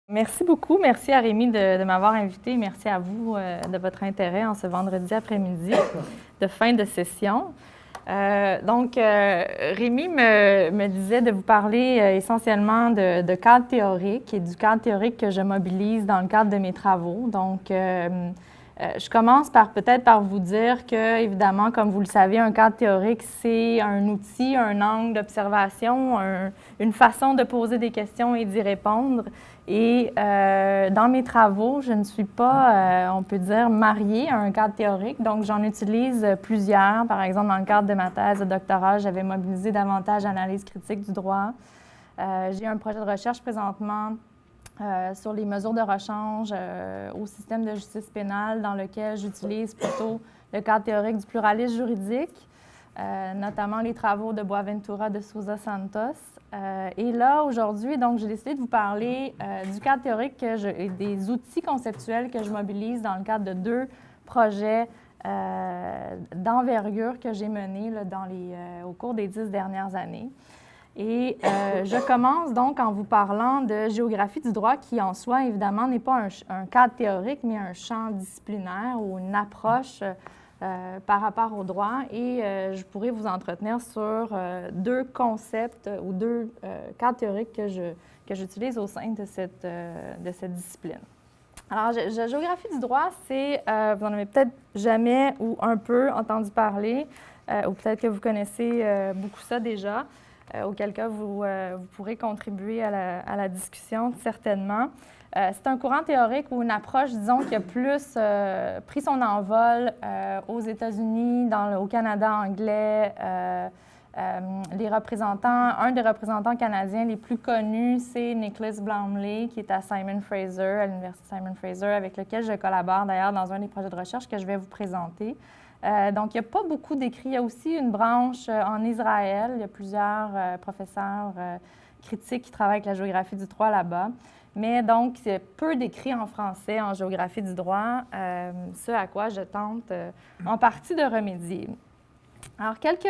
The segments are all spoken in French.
Merci beaucoup. Merci à Rémi de m'avoir invité. Merci à vous de votre intérêt en ce vendredi après-midi de fin de session. Rémi me disait de vous parler essentiellement de cadre théorique et du cadre théorique que je mobilise dans le cadre de mes travaux. Je commence peut-être par vous dire que, évidemment, comme vous le savez, un cadre théorique, c'est un outil, un angle d'observation, une façon de poser des questions et d'y répondre. Et dans mes travaux, je ne suis pas, on peut dire, mariée à un cadre théorique. Donc, j'en utilise plusieurs. Par exemple, dans le cadre de ma thèse de doctorat, j'avais mobilisé davantage l'analyse critique du droit. J'ai un projet de recherche présentement sur les mesures de rechange au système de justice pénale dans lequel j'utilise plutôt le cadre théorique du pluralisme juridique, notamment les travaux de Boaventura de Souza Santos. Et là, aujourd'hui, donc, j'ai décidé de vous parler du cadre théorique et des outils conceptuels que je mobilise dans le cadre de 2 projets d'envergure que j'ai menés là, au cours des 10 dernières années. Et je commence donc en vous parlant de géographie du droit qui, en soi, évidemment, n'est pas un cadre théorique, mais un champ disciplinaire ou une approche par rapport au droit. Et je pourrais vous entretenir sur 2 concepts ou 2 cadres théoriques que j'utilise au sein de cette discipline. Alors, géographie du droit, c'est, vous n'en avez peut-être jamais ou un peu entendu parler, ou peut-être que vous connaissez beaucoup ça déjà. Auquel cas vous pourrez contribuer à la discussion, certainement. C'est un courant théorique ou une approche, disons, qui a plus pris son envol aux États-Unis, au Canada anglais. Un des représentants canadiens les plus connus, c'est Nicholas Blomley, qui est à Simon Fraser, à l'Université Simon Fraser, avec lequel je collabore d'ailleurs dans un des projets de recherche que je vais vous présenter. Donc, il n'y a pas beaucoup d'écrits. Il y a aussi une branche en Israël. Il y a plusieurs professeurs critiques qui travaillent avec la géographie du droit là-bas. Mais donc, il y a peu d'écrits en français en géographie du droit, ce à quoi je tente en partie de remédier. Alors, quelques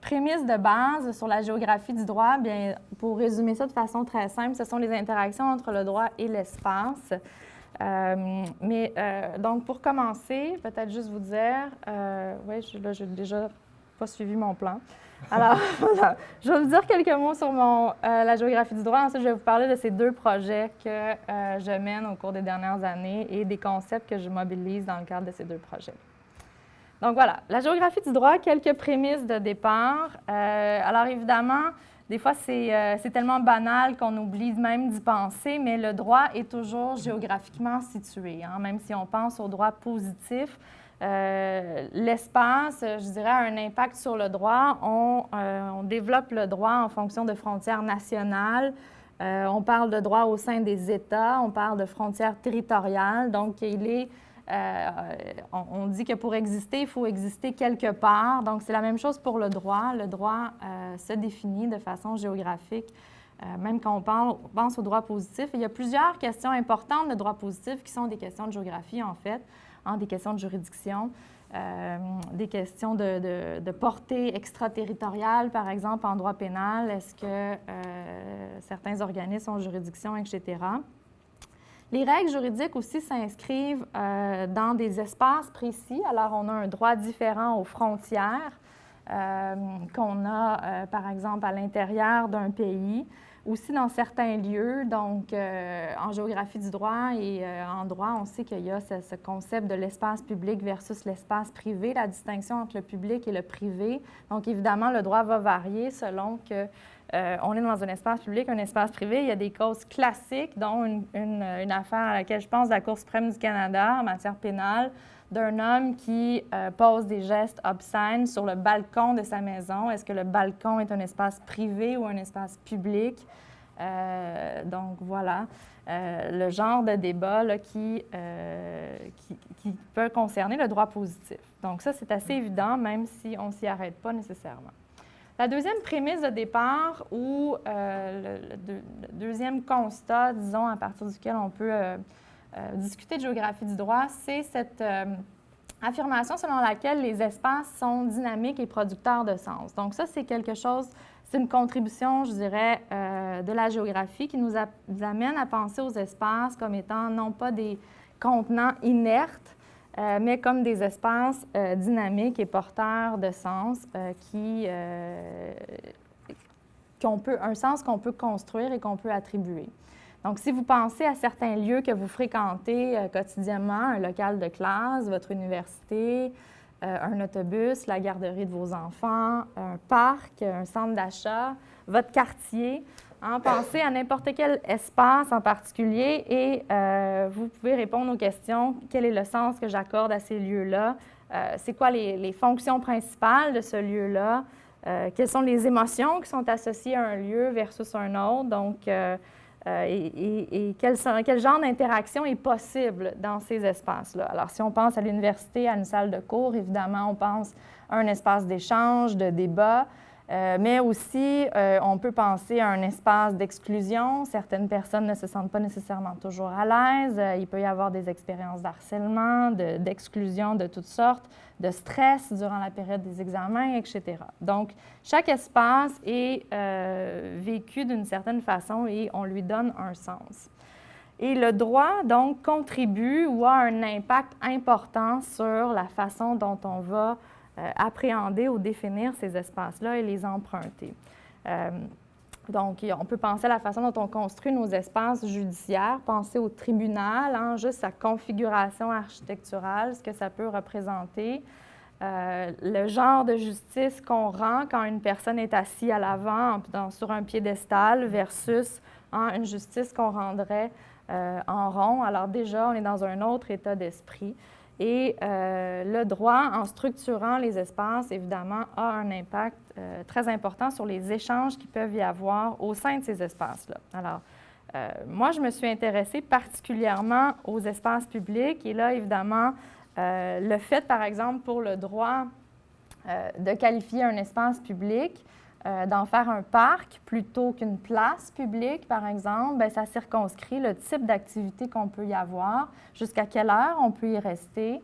prémices de base sur la géographie du droit. Bien, pour résumer ça de façon très simple, ce sont les interactions entre le droit et l'espace. Donc, pour commencer, peut-être juste vous dire, oui, là, je n'ai déjà pas suivi mon plan. Alors, voilà, je vais vous dire quelques mots sur la géographie du droit. Ensuite, je vais vous parler de ces 2 projets que je mène au cours des dernières années et des concepts que je mobilise dans le cadre de ces 2 projets. Donc, voilà, la géographie du droit, quelques prémices de départ. Alors, évidemment, des fois, c'est tellement banal qu'on oublie même d'y penser, mais le droit est toujours géographiquement situé. Hein? Même si on pense au droit positif, l'espace, je dirais, a un impact sur le droit. On développe le droit en fonction de frontières nationales. On parle de droit au sein des États, on parle de frontières territoriales. Donc, on dit que pour exister, il faut exister quelque part. Donc, c'est la même chose pour le droit. Le droit se définit de façon géographique, même quand on pense au droit positif. Il y a plusieurs questions importantes de droit positif qui sont des questions de géographie, en fait, des questions de juridiction, des questions de portée extraterritoriale, par exemple, en droit pénal. Est-ce que certains organismes ont juridiction, etc. Les règles juridiques aussi s'inscrivent dans des espaces précis. Alors, on a un droit différent aux frontières qu'on a, par exemple, à l'intérieur d'un pays, aussi dans certains lieux. Donc, en géographie du droit et en droit, on sait qu'il y a ce concept de l'espace public versus l'espace privé, la distinction entre le public et le privé. Donc, évidemment, le droit va varier selon que on est dans un espace public, un espace privé. Il y a des causes classiques, dont une affaire à laquelle je pense de la Cour suprême du Canada en matière pénale, d'un homme qui pose des gestes obscènes sur le balcon de sa maison. Est-ce que le balcon est un espace privé ou un espace public? Donc, voilà le genre de débat là, qui peut concerner le droit positif. Donc, ça, c'est assez évident, même si on ne s'y arrête pas nécessairement. La deuxième prémisse de départ ou le deuxième constat, disons, à partir duquel on peut discuter de géographie du droit, c'est cette affirmation selon laquelle les espaces sont dynamiques et producteurs de sens. Donc ça, c'est quelque chose, c'est une contribution, je dirais, de la géographie qui nous amène à penser aux espaces comme étant non pas des contenants inertes, mais comme des espaces dynamiques et porteurs de sens qui ont un sens qu'on peut construire et qu'on peut attribuer. Donc, si vous pensez à certains lieux que vous fréquentez quotidiennement, un local de classe, votre université, un autobus, la garderie de vos enfants, un parc, un centre d'achat, votre quartier, pensez à n'importe quel espace en particulier et vous pouvez répondre aux questions. Quel est le sens que j'accorde à ces lieux-là? C'est quoi les fonctions principales de ce lieu-là? Quelles sont les émotions qui sont associées à un lieu versus un autre? Donc, quel genre d'interaction est possible dans ces espaces-là? Alors, si on pense à l'université, à une salle de cours, évidemment, on pense à un espace d'échange, de débat, mais aussi, on peut penser à un espace d'exclusion. Certaines personnes ne se sentent pas nécessairement toujours à l'aise. Il peut y avoir des expériences d'harcèlement, d'exclusion de toutes sortes, de stress durant la période des examens, etc. Donc, chaque espace est vécu d'une certaine façon et on lui donne un sens. Et le droit, donc, contribue ou a un impact important sur la façon dont on va appréhender ou définir ces espaces-là et les emprunter. Donc, on peut penser à la façon dont on construit nos espaces judiciaires, penser au tribunal, juste sa configuration architecturale, ce que ça peut représenter, le genre de justice qu'on rend quand une personne est assise à l'avant sur un piédestal versus une justice qu'on rendrait en rond. Alors déjà, on est dans un autre état d'esprit. Et le droit, en structurant les espaces, évidemment, a un impact très important sur les échanges qui peuvent y avoir au sein de ces espaces-là. Alors, moi, je me suis intéressée particulièrement aux espaces publics. Et là, évidemment, le fait, par exemple, pour le droit de qualifier un espace public, d'en faire un parc plutôt qu'une place publique, par exemple, bien, ça circonscrit le type d'activité qu'on peut y avoir, jusqu'à quelle heure on peut y rester,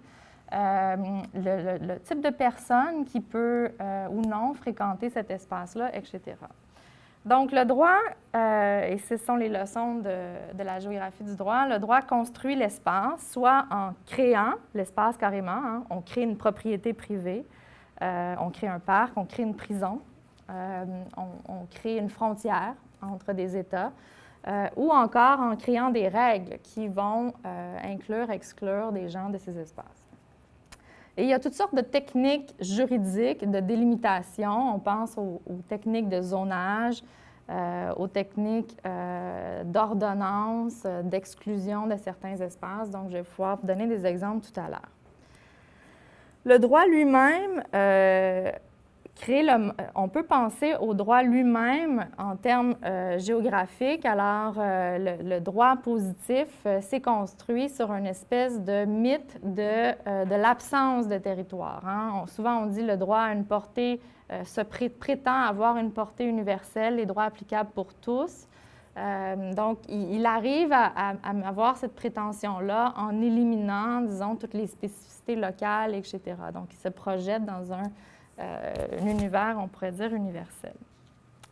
le type de personne qui peut ou non fréquenter cet espace-là, etc. Donc, le droit, et ce sont les leçons de la géographie du droit, le droit construit l'espace, soit en créant l'espace carrément, on crée une propriété privée, on crée un parc, on crée une prison, on crée une frontière entre des États, ou encore en créant des règles qui vont inclure, exclure des gens de ces espaces. Et il y a toutes sortes de techniques juridiques de délimitation. On pense aux techniques de zonage, aux techniques d'ordonnance, d'exclusion de certains espaces. Donc, je vais pouvoir vous donner des exemples tout à l'heure. Le droit lui-même on peut penser au droit lui-même en termes géographiques. Alors, le droit positif s'est construit sur une espèce de mythe de l'absence de territoire. Souvent, on dit le droit a une portée, prétend avoir une portée universelle, les droits applicables pour tous. Donc, il arrive à avoir cette prétention-là en éliminant, disons, toutes les spécificités locales, etc. Donc, il se projette dans un univers, on pourrait dire, universel.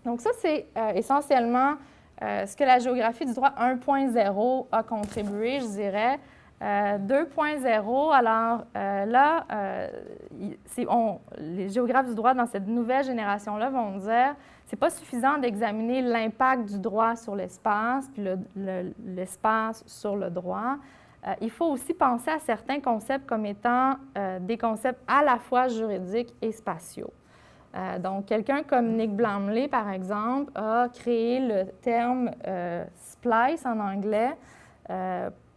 Donc ça, c'est essentiellement ce que la géographie du droit 1.0 a contribué, je dirais. 2.0, alors là, les géographes du droit dans cette nouvelle génération-là vont dire c'est pas suffisant d'examiner l'impact du droit sur l'espace, puis l'espace sur le droit. Il faut aussi penser à certains concepts comme étant des concepts à la fois juridiques et spatiaux. Donc, quelqu'un comme Nick Blomley, par exemple, a créé le terme splice en anglais,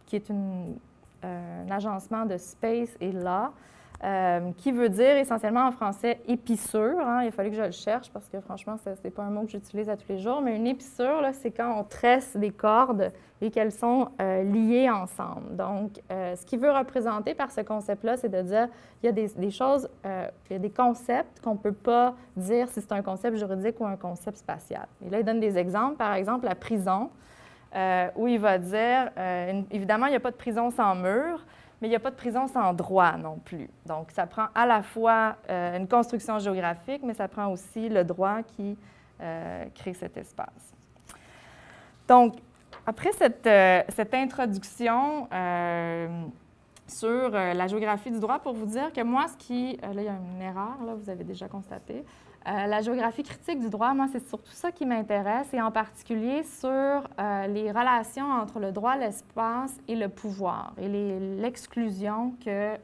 qui est un agencement de space et law, qui veut dire essentiellement en français épissure. Il a fallu que je le cherche parce que franchement, ce n'est pas un mot que j'utilise à tous les jours, mais une épissure, c'est quand on tresse des cordes et qu'elles sont liées ensemble. Donc, ce qu'il veut représenter par ce concept-là, c'est de dire il y a des choses, il y a des concepts qu'on ne peut pas dire si c'est un concept juridique ou un concept spatial. Et là, il donne des exemples. Par exemple, la prison, où il va dire, évidemment, il n'y a pas de prison sans mur, mais il n'y a pas de prison sans droit non plus. Donc, ça prend à la fois une construction géographique, mais ça prend aussi le droit qui créer cet espace. Donc, après cette introduction sur la géographie du droit, pour vous dire que moi, là, il y a une erreur, là, vous avez déjà constaté. La géographie critique du droit, moi, c'est surtout ça qui m'intéresse, et en particulier sur les relations entre le droit, l'espace et le pouvoir, et l'exclusion que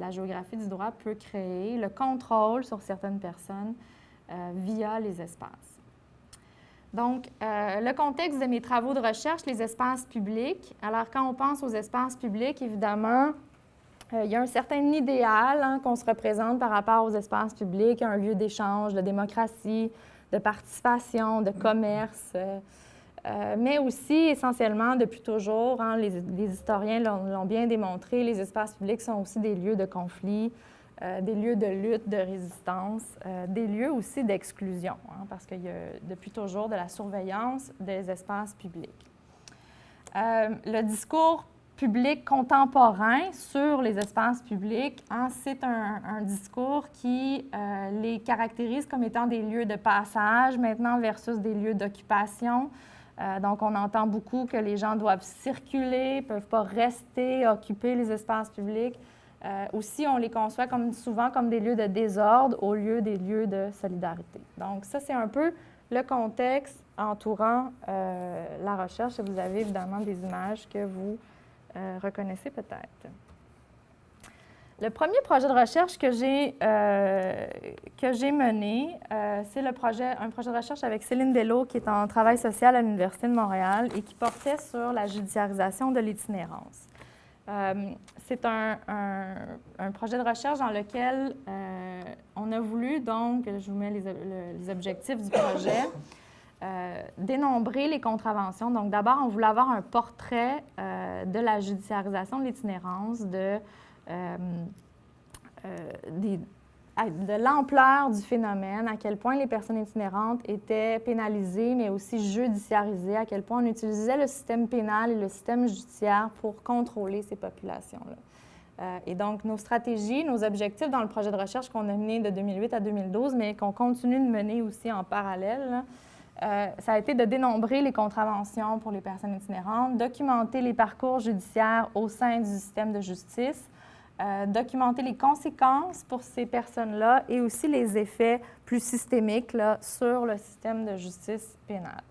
la géographie du droit peut créer, le contrôle sur certaines personnes via les espaces. Donc, le contexte de mes travaux de recherche, les espaces publics. Alors, quand on pense aux espaces publics, évidemment, il y a un certain idéal qu'on se représente par rapport aux espaces publics, un lieu d'échange, de démocratie, de participation, de commerce, mais aussi, essentiellement, depuis toujours, les historiens l'ont bien démontré, les espaces publics sont aussi des lieux de conflit, des lieux de lutte, de résistance, des lieux aussi d'exclusion, parce qu'il y a depuis toujours de la surveillance des espaces publics. Le discours public contemporain sur les espaces publics, c'est un discours qui les caractérise comme étant des lieux de passage maintenant versus des lieux d'occupation. Donc, on entend beaucoup que les gens doivent circuler, ne peuvent pas rester, occuper les espaces publics. Aussi, on les conçoit souvent comme des lieux de désordre au lieu des lieux de solidarité. Donc, ça, c'est un peu le contexte entourant la recherche. Et vous avez évidemment des images que vous reconnaissez peut-être. Le premier projet de recherche que j'ai mené, c'est un projet de recherche avec Céline Dello, qui est en travail social à l'Université de Montréal et qui portait sur la judiciarisation de l'itinérance. C'est un projet de recherche dans lequel on a voulu, donc, je vous mets les objectifs du projet, dénombrer les contraventions. Donc, d'abord, on voulait avoir un portrait de la judiciarisation de l'itinérance, de l'ampleur du phénomène, à quel point les personnes itinérantes étaient pénalisées, mais aussi judiciarisées, à quel point on utilisait le système pénal et le système judiciaire pour contrôler ces populations-là. Et donc, nos stratégies, nos objectifs dans le projet de recherche qu'on a mené de 2008 à 2012, mais qu'on continue de mener aussi en parallèle, là, ça a été de dénombrer les contraventions pour les personnes itinérantes, documenter les parcours judiciaires au sein du système de justice, documenter les conséquences pour ces personnes-là et aussi les effets plus systémiques là, sur le système de justice pénale.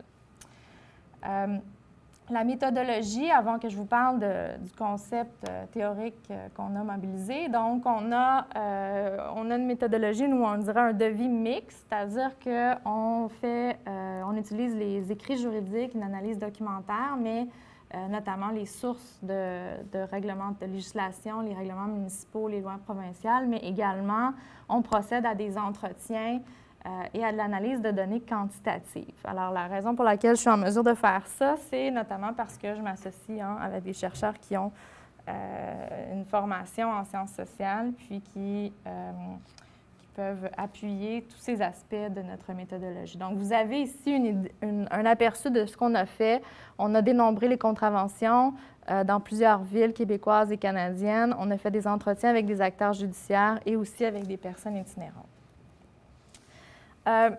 La méthodologie, avant que je vous parle du concept théorique qu'on a mobilisé, donc on a une méthodologie, nous on dirait un devis mixte, c'est-à-dire qu'on utilise les écrits juridiques, une analyse documentaire, mais notamment les sources de règlements de législation, les règlements municipaux, les lois provinciales, mais également on procède à des entretiens et à de l'analyse de données quantitatives. Alors, la raison pour laquelle je suis en mesure de faire ça, c'est notamment parce que je m'associe avec des chercheurs qui ont une formation en sciences sociales, puis qui peuvent appuyer tous ces aspects de notre méthodologie. Donc, vous avez ici un aperçu de ce qu'on a fait. On a dénombré les contraventions dans plusieurs villes québécoises et canadiennes. On a fait des entretiens avec des acteurs judiciaires et aussi avec des personnes itinérantes.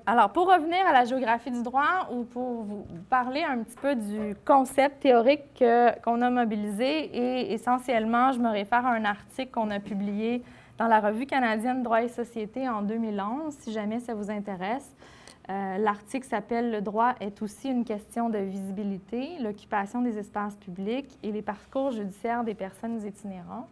Alors, pour revenir à la géographie du droit ou pour vous parler un petit peu du concept théorique qu'on a mobilisé, et essentiellement, je me réfère à un article qu'on a publié dans la Revue canadienne Droit et société en 2011, si jamais ça vous intéresse. L'article s'appelle « Le droit est aussi une question de visibilité, l'occupation des espaces publics et les parcours judiciaires des personnes itinérantes ».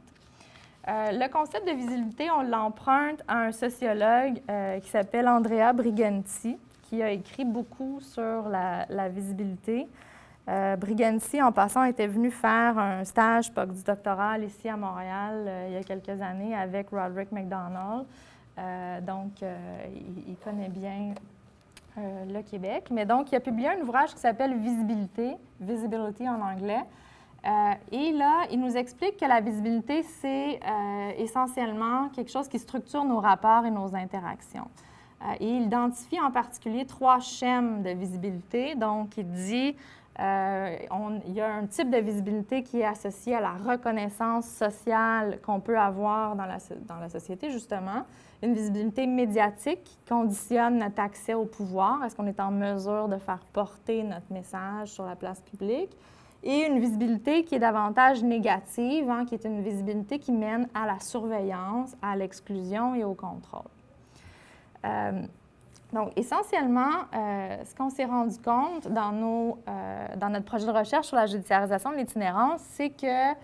Le concept de visibilité, on l'emprunte à un sociologue qui s'appelle Andrea Briganti, qui a écrit beaucoup sur la visibilité. Briganti, en passant, était venu faire un stage postdoctoral ici à Montréal il y a quelques années avec Roderick MacDonald. Donc, il connaît bien le Québec. Mais donc, il a publié un ouvrage qui s'appelle « Visibilité », « Visibility » en anglais. Et là, il nous explique que la visibilité, c'est essentiellement quelque chose qui structure nos rapports et nos interactions. Et il identifie en particulier 3 schèmes de visibilité. Donc, il dit Il y a un type de visibilité qui est associé à la reconnaissance sociale qu'on peut avoir dans la société, justement. Une visibilité médiatique qui conditionne notre accès au pouvoir. Est-ce qu'on est en mesure de faire porter notre message sur la place publique? Et une visibilité qui est davantage négative, qui est une visibilité qui mène à la surveillance, à l'exclusion et au contrôle. Donc, essentiellement, ce qu'on s'est rendu compte dans notre projet de recherche sur la judiciarisation de l'itinérance, c'est que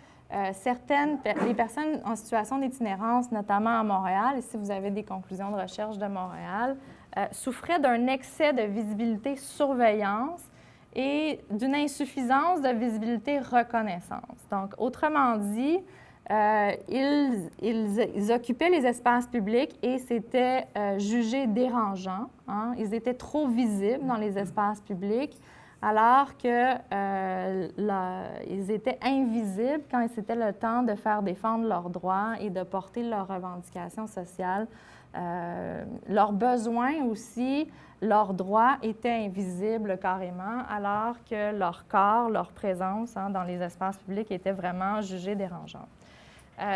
les personnes en situation d'itinérance, notamment à Montréal, ici vous avez des conclusions de recherche de Montréal, souffraient d'un excès de visibilité surveillance et d'une insuffisance de visibilité reconnaissance. Donc, autrement dit, ils occupaient les espaces publics et c'était jugé dérangeant. Ils étaient trop visibles dans les espaces publics, alors qu'ils étaient invisibles quand c'était le temps de faire défendre leurs droits et de porter leurs revendications sociales. Leurs besoins aussi, leurs droits étaient invisibles carrément, alors que leur corps, leur présence dans les espaces publics était vraiment jugée dérangeante.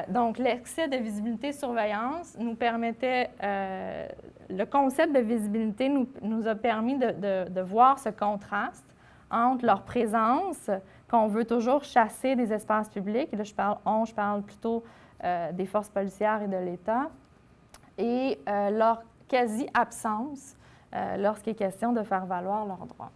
Donc, l'excès de visibilité-surveillance nous permettait, le concept de visibilité nous a permis de voir ce contraste entre leur présence, qu'on veut toujours chasser des espaces publics, et là je parle plutôt des forces policières et de l'État, et leur quasi-absence lorsqu'il est question de faire valoir leurs droits.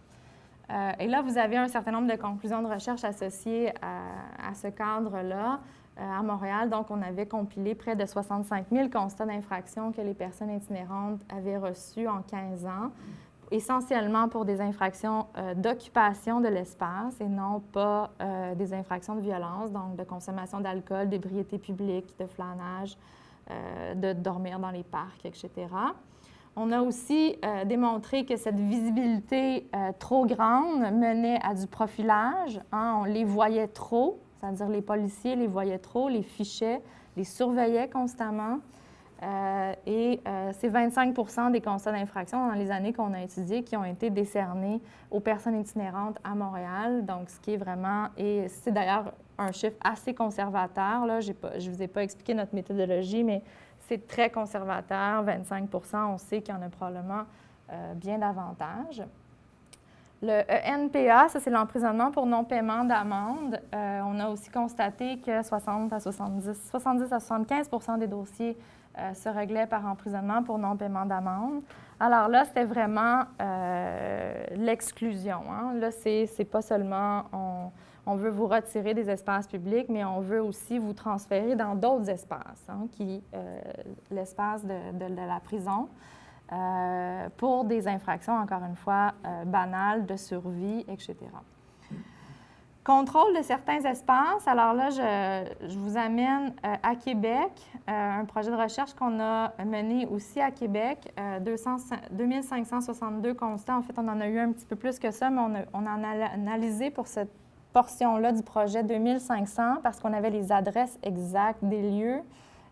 Et là, vous avez un certain nombre de conclusions de recherche associées à ce cadre-là. À Montréal, donc, on avait compilé près de 65 000 constats d'infraction que les personnes itinérantes avaient reçus en 15 ans, essentiellement pour des infractions d'occupation de l'espace et non pas des infractions de violence, donc de consommation d'alcool, d'ébriété publique, de flânage, de dormir dans les parcs, etc. On a aussi démontré que cette visibilité trop grande menait à du profilage. On les voyait trop, c'est-à-dire les policiers les voyaient trop, les fichaient, les surveillaient constamment. C'est 25 des constats d'infraction dans les années qu'on a étudiées qui ont été décernés aux personnes itinérantes à Montréal. Donc, ce qui est vraiment, et c'est d'ailleurs un chiffre assez conservateur, là, je ne vous ai pas expliqué notre méthodologie, mais c'est très conservateur, 25 on sait qu'il y en a probablement bien davantage. Le ENPA, ça c'est l'emprisonnement pour non-paiement d'amende. On a aussi constaté que 70 à 75 des dossiers se réglaient par emprisonnement pour non-paiement d'amende. Alors là, c'était vraiment l'exclusion. Là, c'est pas seulement on veut vous retirer des espaces publics, mais on veut aussi vous transférer dans d'autres espaces, l'espace de la prison. Pour des infractions, encore une fois, banales, de survie, etc. Contrôle de certains espaces. Alors là, je vous amène à Québec, un projet de recherche qu'on a mené aussi à Québec, 2562 constats. En fait, on en a eu un petit peu plus que ça, mais on en a analysé pour cette portion-là du projet 2500 parce qu'on avait les adresses exactes des lieux.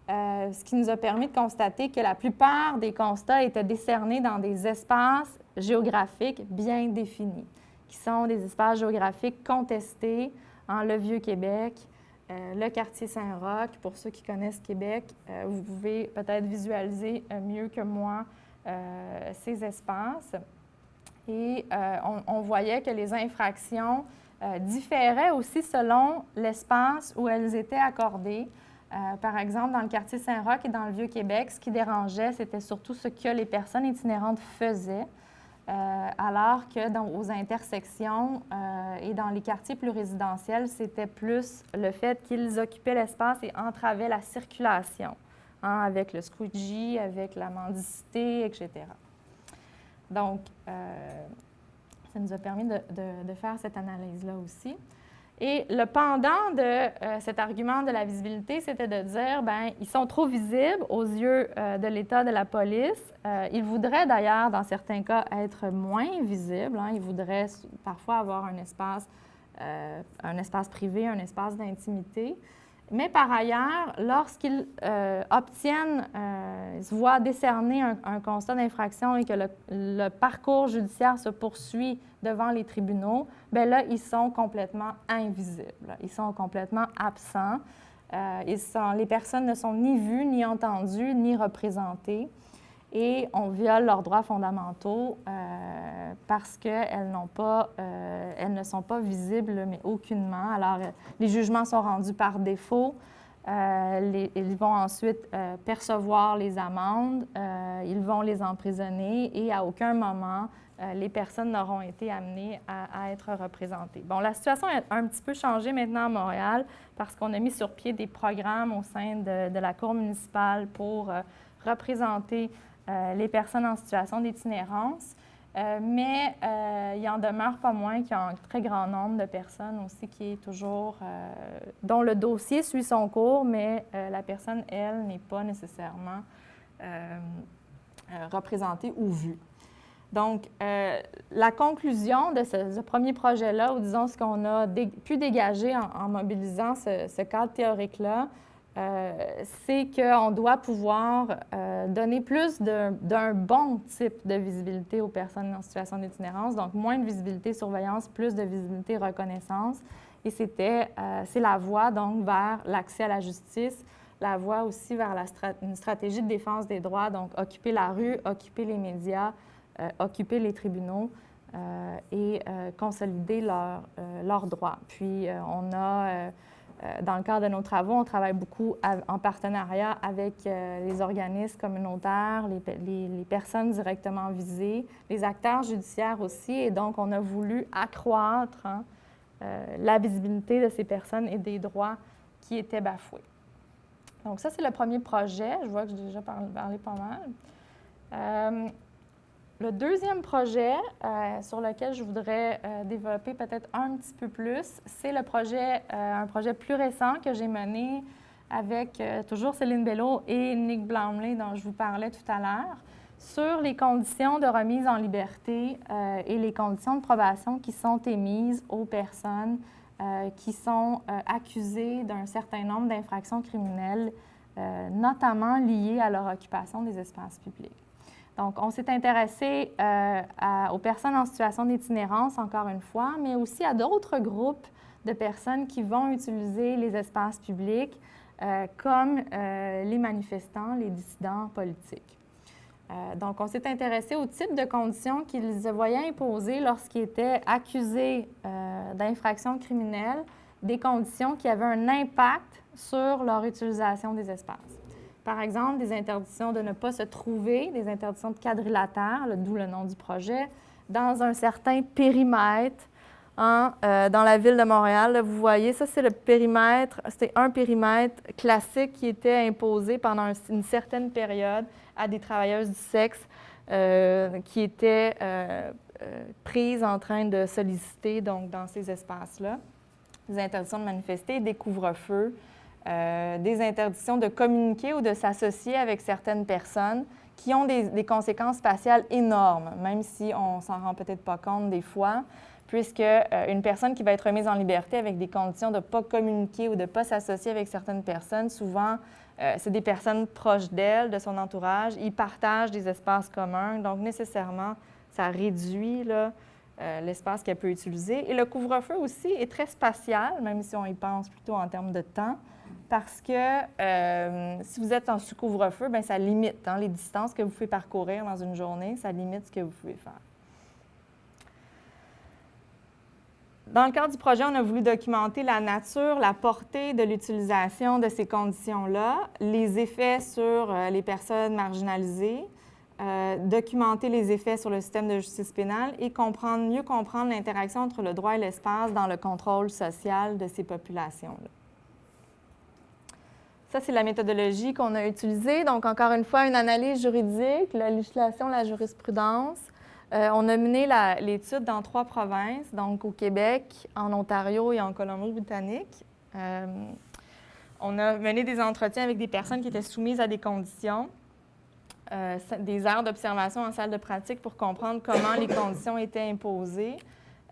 Ce qui nous a permis de constater que la plupart des constats étaient décernés dans des espaces géographiques bien définis, qui sont des espaces géographiques contestés, le Vieux-Québec, le quartier Saint-Roch. Pour ceux qui connaissent Québec, vous pouvez peut-être visualiser mieux que moi ces espaces. Et on voyait que les infractions différaient aussi selon l'espace où elles étaient accordées. Par exemple, dans le quartier Saint-Roch et dans le Vieux-Québec, ce qui dérangeait, c'était surtout ce que les personnes itinérantes faisaient, alors que aux intersections et dans les quartiers plus résidentiels, c'était plus le fait qu'ils occupaient l'espace et entravaient la circulation, avec le squeegee, avec la mendicité, etc. Donc, ça nous a permis de faire cette analyse-là aussi. Et le pendant de cet argument de la visibilité, c'était de dire, bien, ils sont trop visibles aux yeux de l'État, de la police. Ils voudraient d'ailleurs, dans certains cas, être moins visibles. Ils voudraient parfois avoir un espace privé, un espace d'intimité. Mais par ailleurs, lorsqu'ils obtiennent, ils se voient décerner un constat d'infraction et que le parcours judiciaire se poursuit devant les tribunaux, bien là, ils sont complètement invisibles. Ils sont complètement absents. Les personnes ne sont ni vues, ni entendues, ni représentées. Et on viole leurs droits fondamentaux parce qu'elles ne sont pas visibles, mais aucunement. Alors, les jugements sont rendus par défaut. Ils vont ensuite percevoir les amendes, ils vont les emprisonner et à aucun moment, les personnes n'auront été amenées à être représentées. Bon, la situation a un petit peu changé maintenant à Montréal parce qu'on a mis sur pied des programmes au sein de la Cour municipale pour représenter les personnes en situation d'itinérance, mais il en demeure pas moins qu'il y a un très grand nombre de personnes aussi qui est toujours, dont le dossier suit son cours, mais la personne, elle, n'est pas nécessairement représentée ou vue. Donc, la conclusion de ce premier projet-là, ou disons ce qu'on a pu dégager en mobilisant ce cadre théorique-là, c'est qu'on doit pouvoir donner plus d'un bon type de visibilité aux personnes en situation d'itinérance, donc moins de visibilité surveillance, plus de visibilité reconnaissance. Et c'est la voie donc vers l'accès à la justice, la voie aussi vers une stratégie de défense des droits, donc occuper la rue, occuper les médias, occuper les tribunaux et consolider leurs droits. Puis on a... dans le cadre de nos travaux, on travaille beaucoup en partenariat avec les organismes communautaires, les personnes directement visées, les acteurs judiciaires aussi. Et donc, on a voulu accroître la visibilité de ces personnes et des droits qui étaient bafoués. Donc, ça, c'est le premier projet. Je vois que j'ai déjà parlé pas mal. Le deuxième projet sur lequel je voudrais développer peut-être un petit peu plus, c'est un projet plus récent que j'ai mené avec toujours Céline Bello et Nick Blomley, dont je vous parlais tout à l'heure, sur les conditions de remise en liberté et les conditions de probation qui sont émises aux personnes qui sont accusées d'un certain nombre d'infractions criminelles, notamment liées à leur occupation des espaces publics. Donc, on s'est intéressé aux personnes en situation d'itinérance, encore une fois, mais aussi à d'autres groupes de personnes qui vont utiliser les espaces publics, comme les manifestants, les dissidents politiques. Donc, on s'est intéressé au type de conditions qu'ils voyaient imposer lorsqu'ils étaient accusés d'infractions criminelles, des conditions qui avaient un impact sur leur utilisation des espaces. Par exemple, des interdictions de ne pas se trouver, des interdictions de quadrilatère, d'où le nom du projet, dans un certain périmètre dans la ville de Montréal. Là, vous voyez, ça, c'est le périmètre, c'était un périmètre classique qui était imposé pendant une certaine période à des travailleuses du sexe qui étaient prises en train de solliciter, donc, dans ces espaces-là, des interdictions de manifester, des couvre-feux, des interdictions de communiquer ou de s'associer avec certaines personnes qui ont des conséquences spatiales énormes, même si on ne s'en rend peut-être pas compte des fois, puisque une personne qui va être remise en liberté avec des conditions de ne pas communiquer ou de ne pas s'associer avec certaines personnes, souvent, c'est des personnes proches d'elle, de son entourage, ils partagent des espaces communs, donc nécessairement, ça réduit l'espace qu'elle peut utiliser. Et le couvre-feu aussi est très spatial, même si on y pense plutôt en termes de temps, parce que si vous êtes en sous-couvre-feu, bien, ça limite les distances que vous pouvez parcourir dans une journée, ça limite ce que vous pouvez faire. Dans le cadre du projet, on a voulu documenter la nature, la portée de l'utilisation de ces conditions-là, les effets sur les personnes marginalisées, documenter les effets sur le système de justice pénale et mieux comprendre l'interaction entre le droit et l'espace dans le contrôle social de ces populations-là. Ça, c'est la méthodologie qu'on a utilisée. Donc, encore une fois, une analyse juridique, la législation, la jurisprudence. On a mené l'étude dans 3 provinces, donc au Québec, en Ontario et en Colombie-Britannique. On a mené des entretiens avec des personnes qui étaient soumises à des conditions, des aires d'observation en salle de pratique pour comprendre comment les conditions étaient imposées.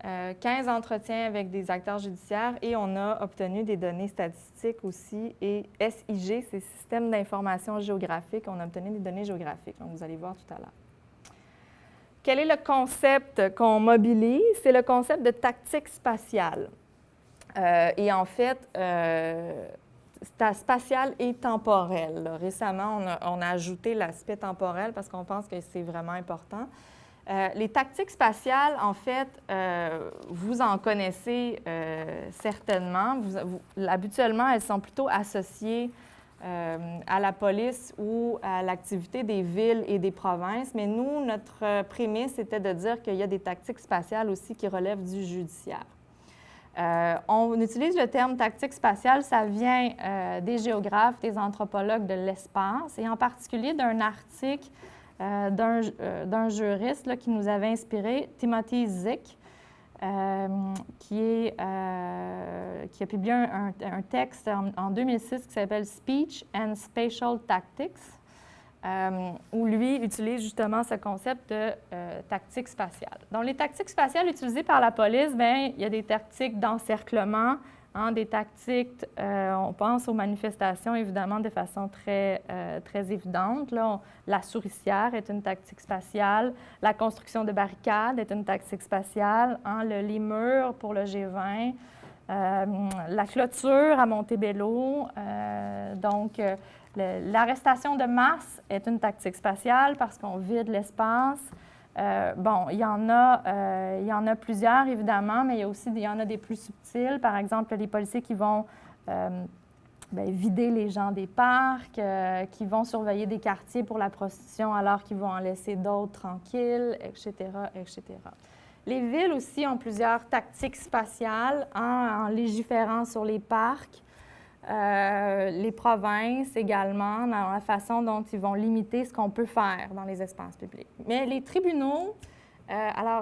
15 entretiens avec des acteurs judiciaires et on a obtenu des données statistiques aussi. Et SIG, c'est Système d'information géographique. On a obtenu des données géographiques. Donc, vous allez voir tout à l'heure. Quel est le concept qu'on mobilise? C'est le concept de tactique spatiale. Et en fait, spatial et temporel. Là. Récemment, on a ajouté l'aspect temporel parce qu'on pense que c'est vraiment important. Les tactiques spatiales, en fait, vous en connaissez certainement. Habituellement, elles sont plutôt associées à la police ou à l'activité des villes et des provinces. Mais nous, notre prémisse était de dire qu'il y a des tactiques spatiales aussi qui relèvent du judiciaire. On utilise le terme tactique spatiale, ça vient des géographes, des anthropologues de l'espace, et en particulier d'un article d'un juriste là, qui nous avait inspiré, Timothy Zwick, qui a publié un texte en 2006 qui s'appelle « Speech and Spatial Tactics », où lui utilise justement ce concept de tactique spatiale. Donc, les tactiques spatiales utilisées par la police, bien, il y a des tactiques d'encerclement, hein, des tactiques, on pense aux manifestations, évidemment, de façon très évidente. Là, la souricière est une tactique spatiale, la construction de barricades est une tactique spatiale, hein, les murs pour le G20, la clôture à Montebello, donc l'arrestation de masse est une tactique spatiale parce qu'on vide l'espace. Bon, il y en a plusieurs, évidemment, mais il y en a des plus subtils. Par exemple, les policiers qui vont vider les gens des parcs, qui vont surveiller des quartiers pour la prostitution alors qu'ils vont en laisser d'autres tranquilles, etc., etc. Les villes aussi ont plusieurs tactiques spatiales, hein, en légiférant sur les parcs. Les provinces également, dans la façon dont ils vont limiter ce qu'on peut faire dans les espaces publics. Mais les tribunaux,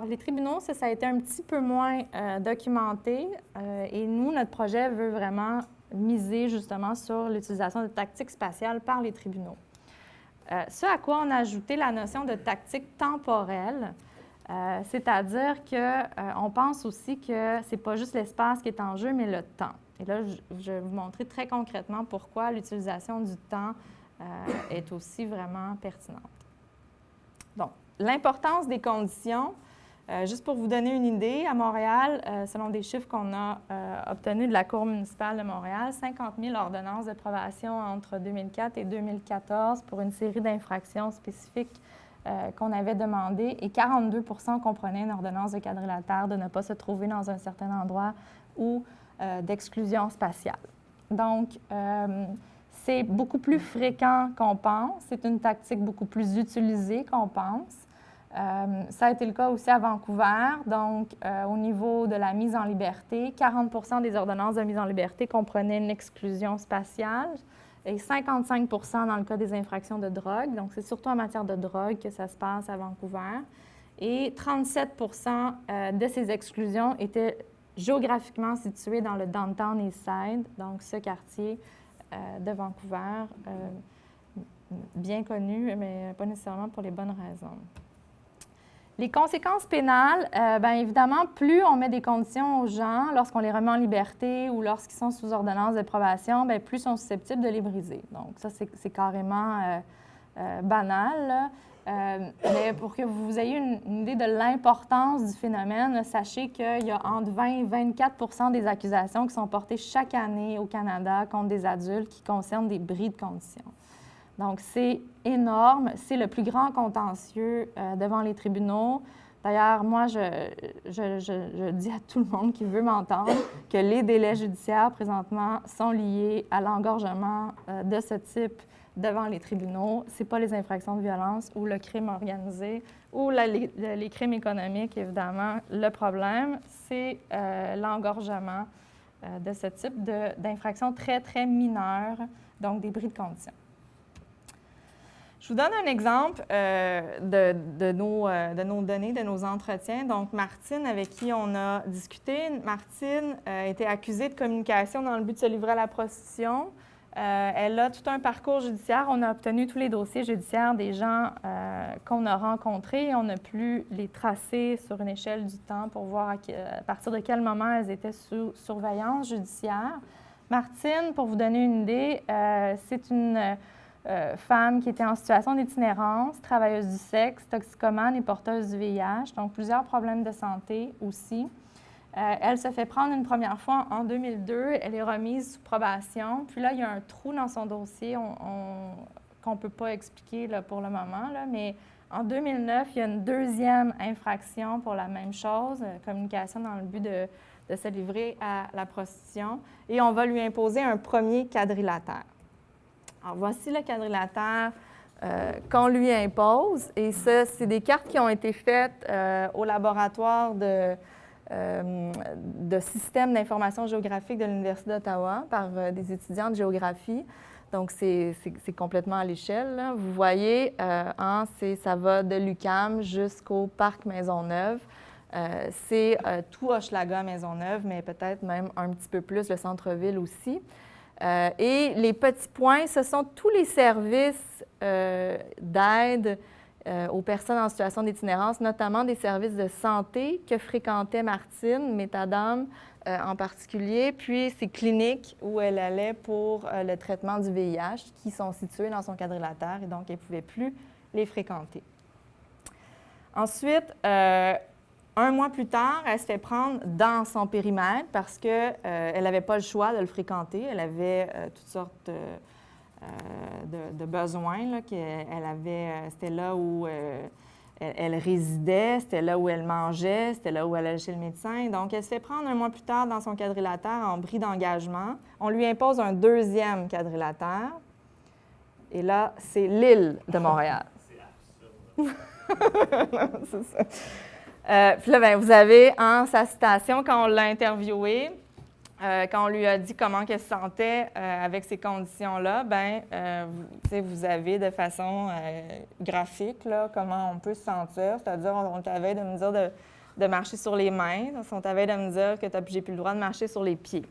les tribunaux, ça a été un petit peu moins documenté et nous, notre projet veut vraiment miser justement sur l'utilisation de tactiques spatiales par les tribunaux. Ce à quoi on a ajouté la notion de tactique temporelle, c'est-à-dire qu'on pense aussi que ce n'est pas juste l'espace qui est en jeu, mais le temps. Et là, je vais vous montrer très concrètement pourquoi l'utilisation du temps est aussi vraiment pertinente. Donc, l'importance des conditions, juste pour vous donner une idée, à Montréal, selon des chiffres qu'on a obtenus de la Cour municipale de Montréal, 50 000 ordonnances de probation entre 2004 et 2014 pour une série d'infractions spécifiques qu'on avait demandées et 42 % comprenaient une ordonnance de quadrilatère de ne pas se trouver dans un certain endroit ou d'exclusion spatiale. Donc, c'est beaucoup plus fréquent qu'on pense. C'est une tactique beaucoup plus utilisée qu'on pense. Ça a été le cas aussi à Vancouver. Donc, au niveau de la mise en liberté, 40 % des ordonnances de mise en liberté comprenaient une exclusion spatiale et 55 % dans le cas des infractions de drogue. Donc, c'est surtout en matière de drogue que ça se passe à Vancouver. Et 37 % de ces exclusions étaient géographiquement situé dans le Downtown Eastside, donc ce quartier de Vancouver, bien connu, mais pas nécessairement pour les bonnes raisons. Les conséquences pénales, bien évidemment, plus on met des conditions aux gens lorsqu'on les remet en liberté ou lorsqu'ils sont sous ordonnance de probation, bien plus ils sont susceptibles de les briser. Donc ça, c'est carrément banal, là. Mais pour que vous ayez une idée de l'importance du phénomène, sachez qu'il y a entre 20 et 24 % des accusations qui sont portées chaque année au Canada contre des adultes qui concernent des bris de conditions. Donc, c'est énorme. C'est le plus grand contentieux devant les tribunaux. D'ailleurs, moi, je dis à tout le monde qui veut m'entendre que les délais judiciaires présentement sont liés à l'engorgement de ce type devant les tribunaux. Ce n'est pas les infractions de violence ou le crime organisé ou les crimes économiques, évidemment. Le problème, c'est l'engorgement de ce type d'infractions très, très mineures, donc des bris de conditions. Je vous donne un exemple de nos données, de nos entretiens. Donc, Martine, avec qui on a discuté, Martine était accusée de communication dans le but de se livrer à la prostitution. Elle a tout un parcours judiciaire. On a obtenu tous les dossiers judiciaires des gens qu'on a rencontrés et on a pu les tracer sur une échelle du temps pour voir à partir de quel moment elles étaient sous surveillance judiciaire. Martine, pour vous donner une idée, c'est une femme qui était en situation d'itinérance, travailleuse du sexe, toxicomane et porteuse du VIH, donc plusieurs problèmes de santé aussi. Elle se fait prendre une première fois en 2002. Elle est remise sous probation. Puis là, il y a un trou dans son dossier qu'on ne peut pas expliquer là, pour le moment. Là, mais en 2009, il y a une deuxième infraction pour la même chose, communication dans le but de se livrer à la prostitution. Et on va lui imposer un premier quadrilatère. Alors, voici le quadrilatère qu'on lui impose. Et ça, c'est des cartes qui ont été faites au laboratoire de système d'information géographique de l'Université d'Ottawa par des étudiants de géographie. Donc, c'est complètement à l'échelle. Vous voyez, ça va de l'UQAM jusqu'au parc Maisonneuve. C'est tout Hochelaga Maisonneuve, mais peut-être même un petit peu plus le centre-ville aussi. Et les petits points, ce sont tous les services d'aide aux personnes en situation d'itinérance, notamment des services de santé que fréquentait Martine, Métadame en particulier, puis ces cliniques où elle allait pour le traitement du VIH qui sont situées dans son quadrilatère et donc elle ne pouvait plus les fréquenter. Ensuite, un mois plus tard, elle se fait prendre dans son périmètre parce qu'elle n'avait pas le choix de le fréquenter. Elle avait toutes sortes de besoins. Là, c'était là où elle résidait, c'était là où elle mangeait, c'était là où elle allait chez le médecin. Donc, elle se fait prendre un mois plus tard dans son quadrilatère en bris d'engagement. On lui impose un deuxième quadrilatère. Et là, c'est l'île de Montréal. C'est absurde. C'est ça. Puis là, bien, vous avez sa citation quand on l'a interviewée. Quand on lui a dit comment elle se sentait avec ces conditions-là, bien, vous avez de façon graphique là, comment on peut se sentir. C'est-à-dire, on t'avait de me dire de marcher sur les mains. On t'avait de me dire que j'ai plus le droit de marcher sur les pieds.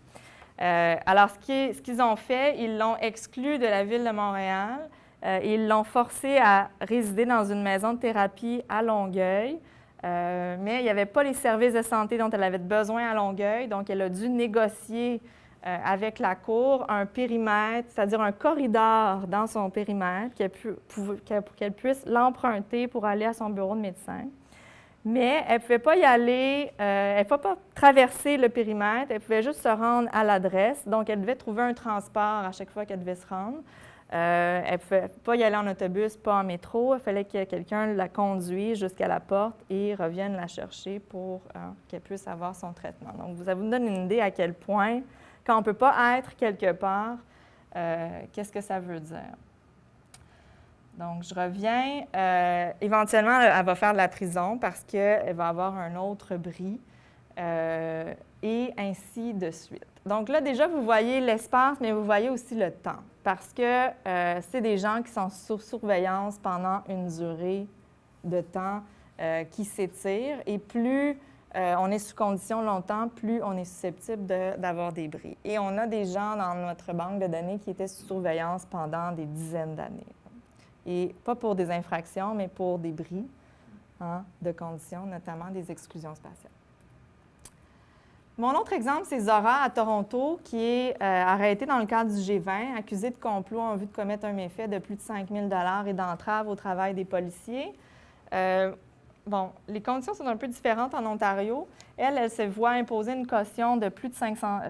Alors, ce qu'ils ont fait, ils l'ont exclu de la Ville de Montréal. Ils l'ont forcé à résider dans une maison de thérapie à Longueuil. Mais il n'y avait pas les services de santé dont elle avait besoin à Longueuil, donc elle a dû négocier avec la Cour un périmètre, c'est-à-dire un corridor dans son périmètre pour qu'elle puisse l'emprunter pour aller à son bureau de médecin. Mais elle ne pouvait pas y aller, elle ne pouvait pas traverser le périmètre, elle pouvait juste se rendre à l'adresse, donc elle devait trouver un transport à chaque fois qu'elle devait se rendre. Elle ne pouvait pas y aller en autobus, pas en métro. Il fallait que quelqu'un la conduise jusqu'à la porte et revienne la chercher pour qu'elle puisse avoir son traitement. Donc, ça vous donne une idée à quel point, quand on ne peut pas être quelque part, qu'est-ce que ça veut dire. Donc, je reviens. Éventuellement, elle va faire de la prison parce qu'elle va avoir un autre bris et ainsi de suite. Donc là, déjà, vous voyez l'espace, mais vous voyez aussi le temps parce que c'est des gens qui sont sous surveillance pendant une durée de temps qui s'étire et plus on est sous condition longtemps, plus on est susceptible d'avoir des bris. Et on a des gens dans notre banque de données qui étaient sous surveillance pendant des dizaines d'années. Et pas pour des infractions, mais pour des bris de conditions, notamment des exclusions spatiales. Mon autre exemple, c'est Zora à Toronto, qui est arrêtée dans le cadre du G20, accusée de complot en vue de commettre un méfait de plus de 5 000 $ et d'entrave au travail des policiers. Bon, les conditions sont un peu différentes en Ontario. Elle se voit imposer une caution de plus de 50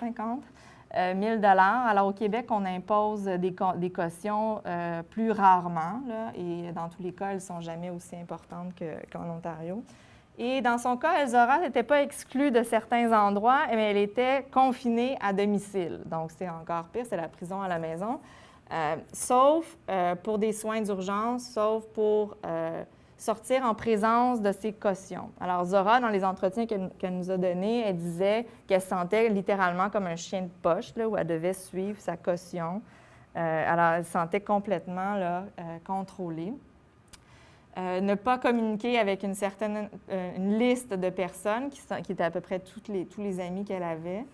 000 $. Alors, au Québec, on impose des cautions plus rarement, là, et dans tous les cas, elles ne sont jamais aussi importantes qu'en Ontario. Et dans son cas, Zora n'était pas exclue de certains endroits, mais elle était confinée à domicile. Donc, c'est encore pire, c'est la prison à la maison, sauf pour des soins d'urgence, sauf pour sortir en présence de ses cautions. Alors, Zora, dans les entretiens qu'elle nous a donnés, elle disait qu'elle se sentait littéralement comme un chien de poche, là, où elle devait suivre sa caution. Alors, elle se sentait complètement là, contrôlée. Ne pas communiquer avec une liste de personnes qui étaient à peu près tous les amis qu'elle avait.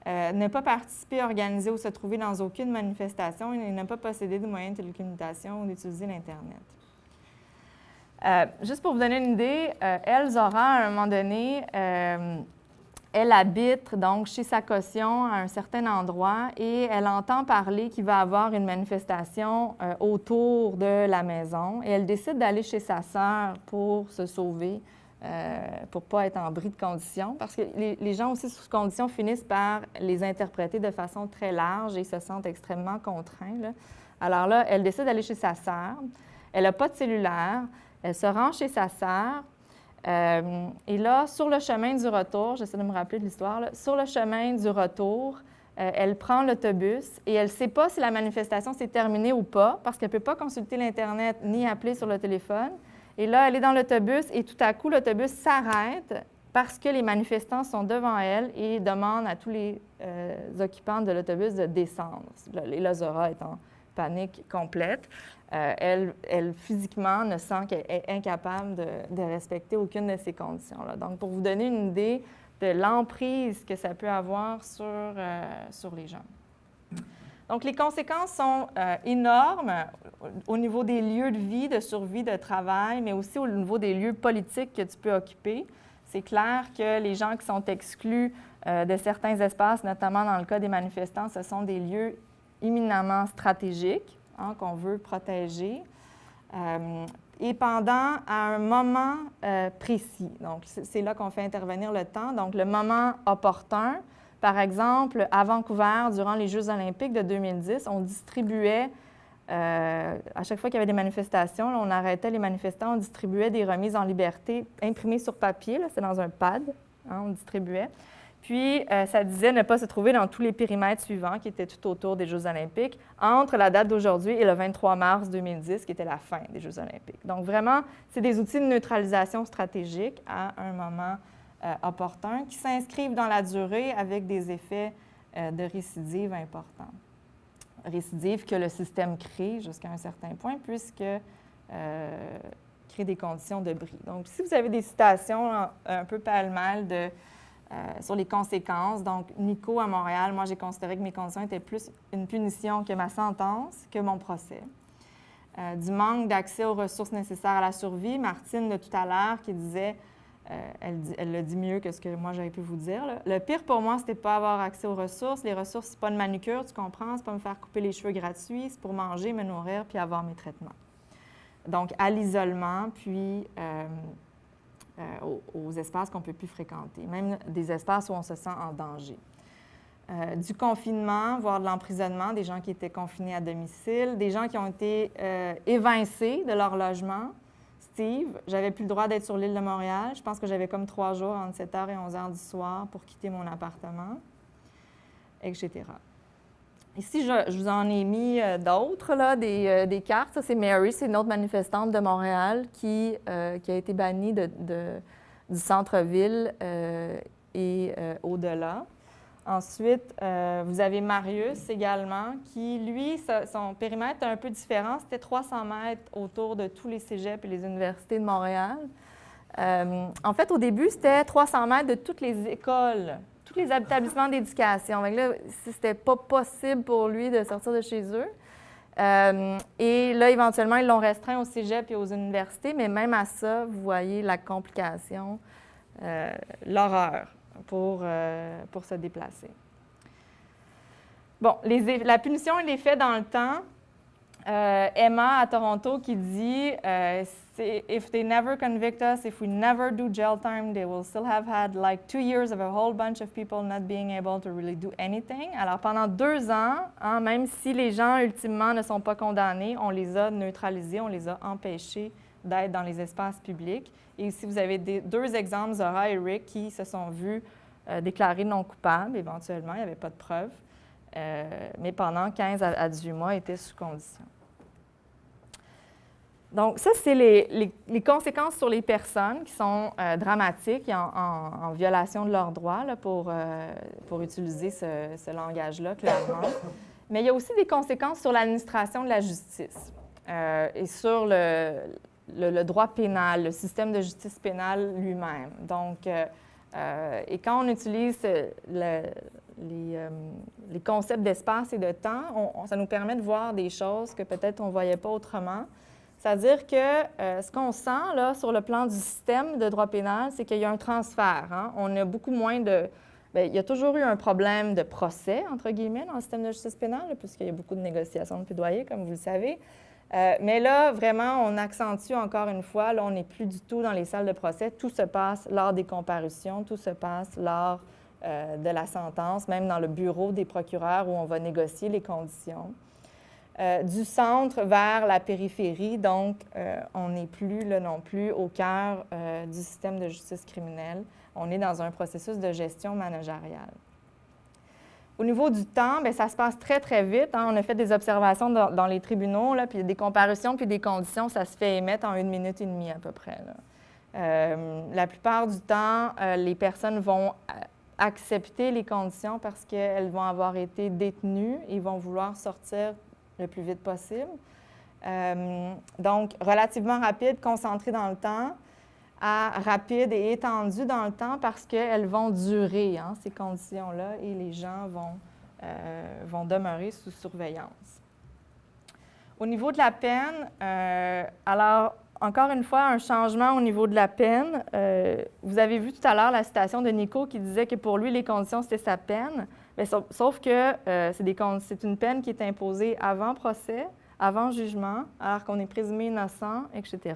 Ne pas participer, organiser ou se trouver dans aucune manifestation et ne pas posséder de moyens de télécommunication ou d'utiliser l'Internet. Juste pour vous donner une idée, elle, Zora, à un moment donné, elle habite donc chez sa caution à un certain endroit et elle entend parler qu'il va y avoir une manifestation autour de la maison et elle décide d'aller chez sa sœur pour se sauver, pour ne pas être en bris de conditions, parce que les gens aussi sous conditions finissent par les interpréter de façon très large et se sentent extrêmement contraints, là. Alors là, elle décide d'aller chez sa sœur. Elle n'a pas de cellulaire. Elle se rend chez sa sœur. Et là, sur le chemin du retour, j'essaie de me rappeler de l'histoire, là, sur le chemin du retour, elle prend l'autobus et elle ne sait pas si la manifestation s'est terminée ou pas parce qu'elle ne peut pas consulter l'Internet ni appeler sur le téléphone. Et là, elle est dans l'autobus et tout à coup, l'autobus s'arrête parce que les manifestants sont devant elle et demandent à tous les occupants de l'autobus de descendre. Et là, Zora est en panique complète. Elle, physiquement, ne sent qu'elle est incapable de respecter aucune de ces conditions-là. Donc, pour vous donner une idée de l'emprise que ça peut avoir sur les gens. Donc, les conséquences sont énormes au niveau des lieux de vie, de survie, de travail, mais aussi au niveau des lieux politiques que tu peux occuper. C'est clair que les gens qui sont exclus de certains espaces, notamment dans le cas des manifestants, ce sont des lieux éminemment stratégiques, hein, qu'on veut protéger, et pendant un moment précis. Donc, c'est là qu'on fait intervenir le temps. Donc, le moment opportun, par exemple, à Vancouver, durant les Jeux olympiques de 2010, on distribuait, à chaque fois qu'il y avait des manifestations, là, on arrêtait les manifestants, on distribuait des remises en liberté imprimées sur papier, c'est dans un pad, hein, on distribuait. Puis, ça disait ne pas se trouver dans tous les périmètres suivants qui étaient tout autour des Jeux olympiques entre la date d'aujourd'hui et le 23 mars 2010, qui était la fin des Jeux olympiques. Donc, vraiment, c'est des outils de neutralisation stratégique à un moment opportun qui s'inscrivent dans la durée avec des effets de récidive importants. Récidive que le système crée jusqu'à un certain point, puisque crée des conditions de bris. Donc, si vous avez des citations un peu pêle-mêle sur les conséquences. Donc, Nico, à Montréal, moi, j'ai considéré que mes conditions étaient plus une punition que ma sentence, que mon procès. Du manque d'accès aux ressources nécessaires à la survie. Martine, de tout à l'heure, qui disait, elle le dit mieux que ce que moi, j'avais pu vous dire, là. Le pire pour moi, c'était de ne pas avoir accès aux ressources. Les ressources, c'est pas une manucure, tu comprends? C'est pas me faire couper les cheveux gratuits, c'est pour manger, me nourrir, puis avoir mes traitements. Donc, à l'isolement, puis aux espaces qu'on ne peut plus fréquenter, même des espaces où on se sent en danger. Du confinement, voire de l'emprisonnement, des gens qui étaient confinés à domicile, des gens qui ont été évincés de leur logement. Steve, j'avais plus le droit d'être sur l'île de Montréal. Je pense que j'avais comme 3 jours entre 7h et 11h du soir pour quitter mon appartement, etc. Ici, je vous en ai mis d'autres, là, des cartes. Ça, c'est Mary, c'est une autre manifestante de Montréal qui a été bannie du centre-ville et au-delà. Ensuite, vous avez Marius également, qui, lui, son périmètre est un peu différent. C'était 300 mètres autour de tous les cégeps et les universités de Montréal. En fait, au début, c'était 300 mètres de toutes les écoles, tous les établissements d'éducation. Donc là, c'était pas possible pour lui de sortir de chez eux. Et là, éventuellement, ils l'ont restreint au cégep et aux universités, mais même à ça, vous voyez la complication, l'horreur pour se déplacer. Bon, la punition et l'effet dans le temps. Emma à Toronto qui dit if they never convict us, if we never do jail time, they will still have had like 2 years of a whole bunch of people not being able to really do anything. Alors pendant 2 ans, hein, même si les gens ultimement ne sont pas condamnés, on les a neutralisés, on les a empêchés d'être dans les espaces publics. Et ici, vous avez 2 exemples, Zora et Rick, qui se sont vus déclarés non coupables éventuellement, il n'y avait pas de preuves. Mais pendant 15 à 18 mois, étaient sous condition. Donc, ça, c'est les conséquences sur les personnes qui sont dramatiques et en violation de leurs droits, là, pour utiliser ce langage-là, clairement. Mais il y a aussi des conséquences sur l'administration de la justice et sur le droit pénal, le système de justice pénale lui-même. Donc, et quand on utilise les concepts d'espace et de temps, ça nous permet de voir des choses que peut-être on ne voyait pas autrement. C'est-à-dire que ce qu'on sent là, sur le plan du système de droit pénal, c'est qu'il y a un transfert. Hein? On a beaucoup moins de... Bien, il y a toujours eu un problème de procès, entre guillemets, dans le système de justice pénale, puisqu'il y a beaucoup de négociations de plaidoyer, comme vous le savez. Mais là, vraiment, on accentue encore une fois, là, on n'est plus du tout dans les salles de procès. Tout se passe lors des comparutions, tout se passe lors de la sentence, même dans le bureau des procureurs où on va négocier les conditions. Du centre vers la périphérie, donc on n'est plus là non plus au cœur du système de justice criminelle. On est dans un processus de gestion managériale. Au niveau du temps, bien, ça se passe très, très vite. Hein. On a fait des observations dans les tribunaux, là, puis des comparutions, puis des conditions, ça se fait émettre en 1 minute et demie à peu près. Là. La plupart du temps, les personnes vont accepter les conditions parce qu'elles vont avoir été détenues et vont vouloir sortir le plus vite possible. Donc, relativement rapide, concentré dans le temps, à rapide et étendu dans le temps parce qu'elles vont durer, hein, ces conditions-là, et les gens vont demeurer sous surveillance. Au niveau de la peine, alors, encore une fois, un changement au niveau de la peine. Vous avez vu tout à l'heure la citation de Nico qui disait que pour lui, les conditions, c'était sa peine. Bien, sauf que c'est une peine qui est imposée avant procès, avant jugement, alors qu'on est présumé innocent, etc.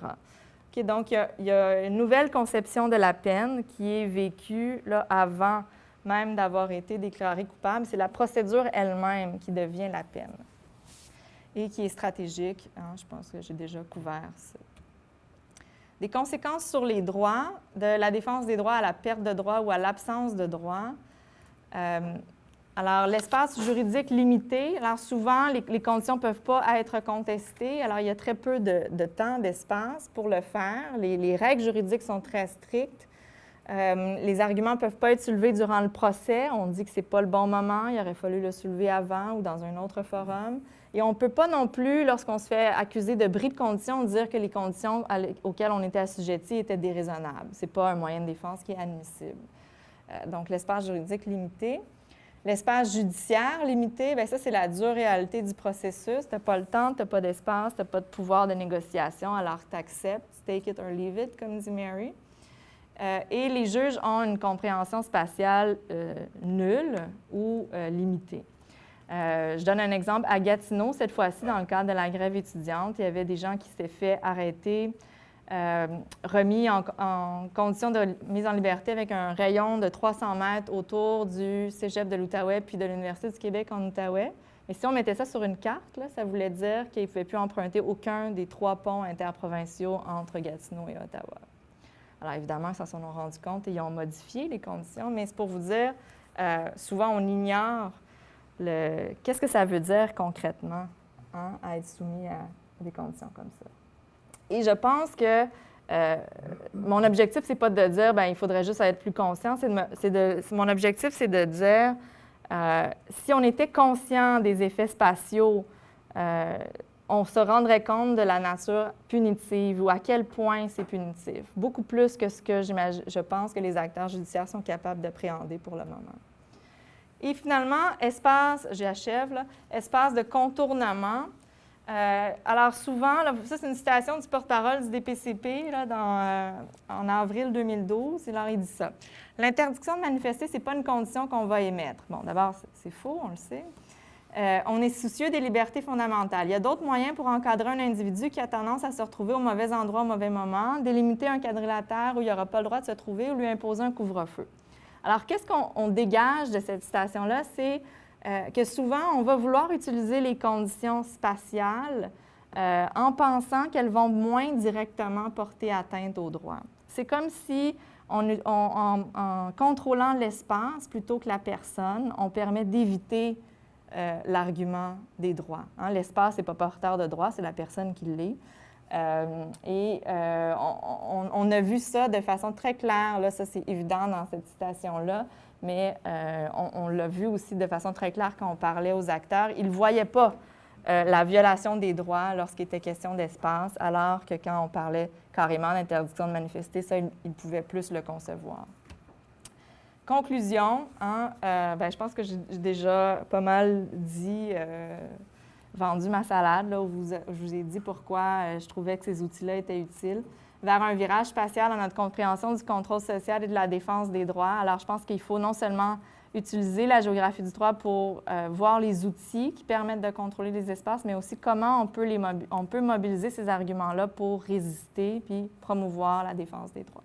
Okay, donc, il y a une nouvelle conception de la peine qui est vécue là, avant même d'avoir été déclaré coupable. C'est la procédure elle-même qui devient la peine et qui est stratégique. Hein, je pense que j'ai déjà couvert ça. Des conséquences sur les droits, de la défense des droits à la perte de droits ou à l'absence de droits. Alors, l'espace juridique limité, alors souvent, les conditions ne peuvent pas être contestées. Alors, il y a très peu de temps, d'espace pour le faire. Les règles juridiques sont très strictes. Les arguments ne peuvent pas être soulevés durant le procès. On dit que ce n'est pas le bon moment, il aurait fallu le soulever avant ou dans un autre forum. Et on ne peut pas non plus, lorsqu'on se fait accuser de bris de conditions, dire que les conditions auxquelles on était assujetti étaient déraisonnables. Ce n'est pas un moyen de défense qui est admissible. Donc, l'espace juridique limité. L'espace judiciaire limité, bien ça, c'est la dure réalité du processus. Tu n'as pas le temps, tu n'as pas d'espace, tu n'as pas de pouvoir de négociation, alors tu acceptes, take it or leave it, comme dit Mary. Et les juges ont une compréhension spatiale nulle ou limitée. Je donne un exemple. À Gatineau, cette fois-ci, dans le cadre de la grève étudiante, il y avait des gens qui s'étaient fait arrêter, remis en condition de mise en liberté avec un rayon de 300 mètres autour du cégep de l'Outaouais puis de l'Université du Québec en Outaouais. Et si on mettait ça sur une carte, là, ça voulait dire qu'ils ne pouvaient plus emprunter aucun des 3 ponts interprovinciaux entre Gatineau et Ottawa. Alors évidemment, ils s'en sont rendus compte et ils ont modifié les conditions, mais c'est pour vous dire, souvent on ignore qu'est-ce que ça veut dire concrètement, hein, à être soumis à des conditions comme ça. Et je pense que mon objectif, c'est pas de dire, bien, il faudrait juste être plus conscient. Mon objectif, c'est de dire, si on était conscient des effets spatiaux, on se rendrait compte de la nature punitive ou à quel point c'est punitif. Beaucoup plus que ce que je pense que les acteurs judiciaires sont capables d'appréhender pour le moment. Et finalement, j'achève, là, espace de contournement. Alors souvent, là, ça c'est une citation du porte-parole du DPCP là, en avril 2012, il dit ça. L'interdiction de manifester, ce n'est pas une condition qu'on va émettre. Bon, d'abord, c'est faux, on le sait. On est soucieux des libertés fondamentales. Il y a d'autres moyens pour encadrer un individu qui a tendance à se retrouver au mauvais endroit au mauvais moment, délimiter un quadrilatère où il n'aura pas le droit de se trouver ou lui imposer un couvre-feu. Alors, qu'est-ce qu'on dégage de cette citation-là? C'est que souvent, on va vouloir utiliser les conditions spatiales en pensant qu'elles vont moins directement porter atteinte aux droits. C'est comme si, en contrôlant l'espace plutôt que la personne, on permet d'éviter l'argument des droits. Hein? L'espace n'est pas porteur de droits, c'est la personne qui l'est. On a vu ça de façon très claire, là, ça c'est évident dans cette citation-là, mais on l'a vu aussi de façon très claire quand on parlait aux acteurs. Ils ne voyaient pas la violation des droits lorsqu'il était question d'espace, alors que quand on parlait carrément d'interdiction de manifester, ça, ils pouvaient plus le concevoir. Conclusion, hein, je pense que j'ai déjà pas mal dit, vendu ma salade, là, où je vous ai dit pourquoi je trouvais que ces outils-là étaient utiles, vers un virage spatial dans notre compréhension du contrôle social et de la défense des droits. Alors, je pense qu'il faut non seulement utiliser la géographie du droit pour voir les outils qui permettent de contrôler les espaces, mais aussi comment on peut mobiliser ces arguments-là pour résister puis promouvoir la défense des droits.